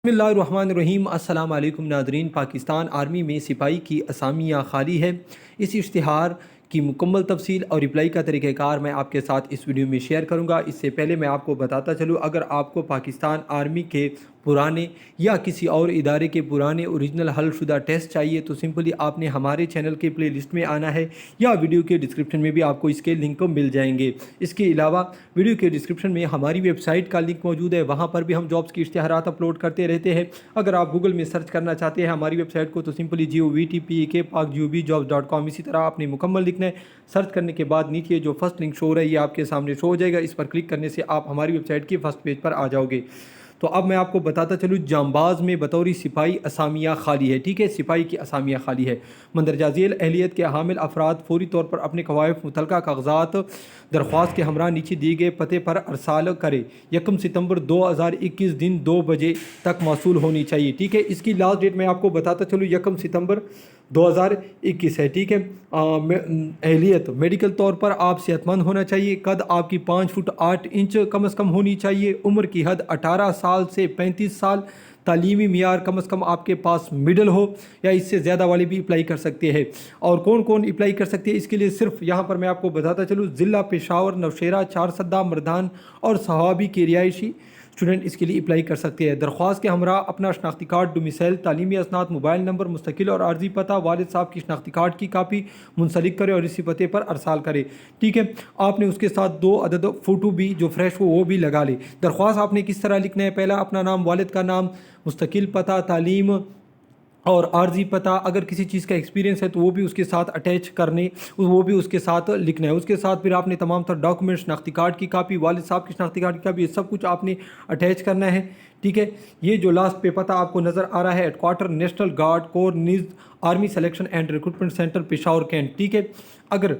بسم اللہ الرحمن الرحیم۔ السلام علیکم ناظرین۔ پاکستان آرمی میں سپاہی کی اسامیاں خالی ہے۔ اس اشتہار کی مکمل تفصیل اور رپلائی کا طریقہ کار میں آپ کے ساتھ اس ویڈیو میں شیئر کروں گا۔ اس سے پہلے میں آپ کو بتاتا چلوں، اگر آپ کو پاکستان آرمی کے پرانے یا کسی اور ادارے کے پرانے اوریجنل حل شدہ ٹیسٹ چاہیے تو سمپلی آپ نے ہمارے چینل کے پلے لسٹ میں آنا ہے، یا ویڈیو کے ڈسکرپشن میں بھی آپ کو اس کے لنک مل جائیں گے۔ اس کے علاوہ ویڈیو کے ڈسکرپشن میں ہماری ویب سائٹ کا لنک موجود ہے، وہاں پر بھی ہم جابز کی اشتہارات اپلوڈ کرتے رہتے ہیں۔ اگر آپ گوگل میں سرچ کرنا چاہتے ہیں ہماری ویب سائٹ کو تو سمپلی GOVTPAK اسی طرح آپ نے مکمل لکھنا ہے۔ سرچ کرنے کے بعد نیچے جو فرسٹ لنک شو ہو رہا ہے یہ آپ کے سامنے شو ہو جائے گا، اس پر کلک کرنے سے آپ ہماری ویب سائٹ کے فرسٹ پیج پر آ جاؤ گے۔ تو اب میں آپ کو بتاتا چلوں، جانباز میں بطور سپاہی اسامیاں خالی ہے، ٹھیک ہے، سپاہی کی اسامیاں خالی ہے۔ مندرجہ ذیل اہلیت کے حامل افراد فوری طور پر اپنے قوائف متعلقہ کاغذات درخواست کے ہمراہ نیچے دیے گئے پتے پر ارسال کرے۔ 1 ستمبر 2021 دن 2 بجے تک موصول ہونی چاہیے، ٹھیک ہے۔ اس کی لاسٹ ڈیٹ میں آپ کو بتاتا چلوں 1 ستمبر 2021 ہے، ٹھیک ہے۔ اہلیت میڈیکل طور پر آپ صحت مند ہونا چاہیے، قد آپ کی 5 فٹ 8 انچ کم از کم ہونی چاہیے، عمر کی حد 18 سال سے 35 سال، تعلیمی معیار کم از کم آپ کے پاس مڈل ہو، یا اس سے زیادہ والے بھی اپلائی کر سکتے ہیں۔ اور کون کون اپلائی کر سکتے ہیں اس کے لیے صرف یہاں پر میں آپ کو بتاتا چلوں، ضلع پشاور، نوشہرہ، چارسدہ، مردان اور صحابی کے رہائشی اسٹوڈنٹ اس کے لیے اپلائی کر سکتے ہیں۔ درخواست کے ہمراہ اپنا شناختی کارڈ، ڈومیسائل، تعلیمی اسناد، موبائل نمبر، مستقل اور عارضی پتہ، والد صاحب کی شناختی کارڈ کی کاپی منسلک کرے اور اسی پتے پر ارسال کرے، ٹھیک ہے۔ آپ نے اس کے ساتھ 2 عدد فوٹو بھی جو فریش ہو وہ بھی لگا لے۔ درخواست آپ نے کس طرح لکھنا ہے؟ پہلا اپنا نام، والد کا نام، مستقل پتہ، تعلیم اور عارضی پتہ، اگر کسی چیز کا ایکسپیرینس ہے تو وہ بھی اس کے ساتھ اٹیچ کرنے، وہ بھی اس کے ساتھ لکھنا ہے۔ اس کے ساتھ پھر آپ نے تمام تر ڈاکومنٹ، شناختی کارڈ کی کاپی، والد صاحب کی شناختی کارڈ کی کاپی، یہ سب کچھ آپ نے اٹیچ کرنا ہے، ٹھیک ہے۔ یہ جو لاسٹ پہ پتہ آپ کو نظر آ رہا ہے، head quarter national guard corps نیز army selection and recruitment centre Peshawar cantt, ٹھیک ہے۔ اگر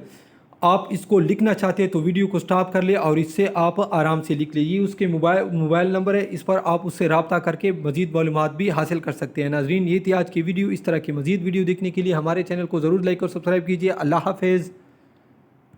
آپ اس کو لکھنا چاہتے ہیں تو ویڈیو کو سٹاپ کر لیں اور اس سے آپ آرام سے لکھ لیں۔ یہ اس کے موبائل نمبر ہے، اس پر آپ اس سے رابطہ کر کے مزید معلومات بھی حاصل کر سکتے ہیں۔ ناظرین، یہ تھی آج کی ویڈیو۔ اس طرح کی مزید ویڈیو دیکھنے کے لیے ہمارے چینل کو ضرور لائک اور سبسکرائب کیجیے۔ اللہ حافظ۔